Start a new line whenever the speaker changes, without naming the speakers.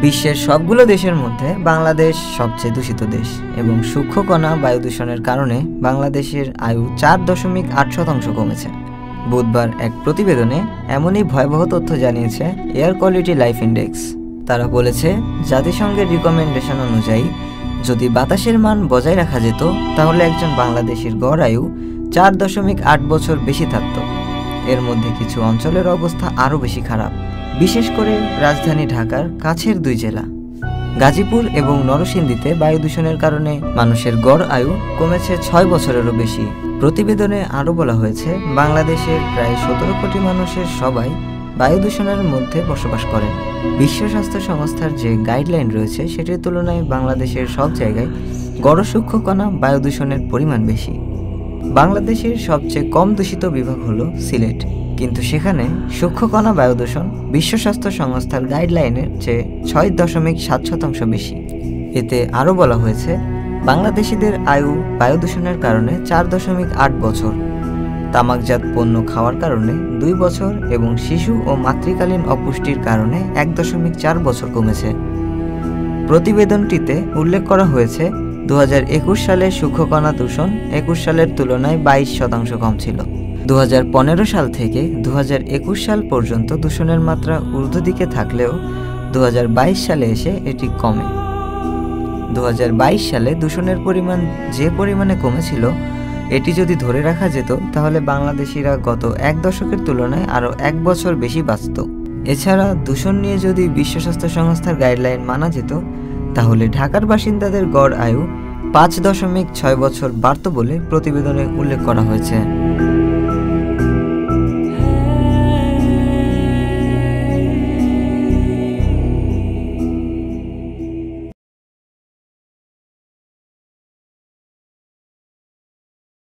বিশ্বের সবগুলো দেশের মধ্যে বাংলাদেশ সবচেয়ে দূষিত দেশ এবং সূক্ষ্ম কণা বায়ু দূষণের কারণে বাংলাদেশের আয়ু 4.8% কমেছে। বুধবার এক প্রতিবেদনে এমনই ভয়াবহ তথ্য জানিয়েছে এয়ার কোয়ালিটি লাইফ ইন্ডেক্স। তারা বলেছে, জাতিসংঘের রিকমেন্ডেশন অনুযায়ী যদি বাতাসের মান বজায় রাখা যেত তাহলে একজন বাংলাদেশির গড় আয়ু 4.8 বছর বেশি থাকত। এর মধ্যে কিছু অঞ্চলের অবস্থা আরও বেশি খারাপ, বিশেষ করে রাজধানী ঢাকার কাছের দুই জেলা গাজীপুর এবং নরসিংদীতে বায়ু দূষণের কারণে মানুষের গড় আয়ু কমেছে 6 বছরেরও বেশি। প্রতিবেদনে আরও বলা হয়েছে, বাংলাদেশের প্রায় 17 কোটি মানুষের সবাই বায়ু দূষণের মধ্যে বসবাস করেন। বিশ্ব স্বাস্থ্য সংস্থার যে গাইডলাইন রয়েছে সেটির তুলনায় বাংলাদেশের সব জায়গায় গড় সূক্ষ্ম কণা বায়ু দূষণের পরিমাণ বেশি। বাংলাদেশের সবচেয়ে কম দূষিত বিভাগ হলো সিলেট, কিন্তু সেখানে সূক্ষ্ম কণা বায়ু দূষণ বিশ্ব স্বাস্থ্য সংস্থার গাইডলাইনের চেয়ে 6.7% বেশি। এতে আরও বলা হয়েছে, বাংলাদেশিদের আয়ু বায়ু দূষণের কারণে 4.8 বছর, তামাকজাত পণ্য খাওয়ার কারণে 2 বছর এবং শিশু ও মাতৃকালীন অপুষ্টির কারণে 1.4 বছর কমেছে। প্রতিবেদনটিতে উল্লেখ করা হয়েছে, 2021 সালে সূক্ষ্ম কণা দূষণ 21 সালের তুলনায় 22% কম ছিল। 2015 সাল থেকে 2021 সাল পর্যন্ত দূষণের মাত্রা ঊর্ধ্ব দিকে থাকলেও 2022 সালে এসে এটি কমে। 2022 সালে দূষণের পরিমাণ যে পরিমাণে কমেছিল, এটি যদি ধরে রাখা যেত তাহলে বাংলাদেশিরা গত 1 দশকের তুলনায় আরও 1 বছর বেশি বাঁচত। এছাড়া দূষণ নিয়ে যদি বিশ্ব স্বাস্থ্য সংস্থার গাইডলাইন মানা যেত তাহলে ঢাকার বাসিন্দাদের গড় আয়ু 5.6 বছর বাড়ত বলে প্রতিবেদনে উল্লেখ করা হয়েছে।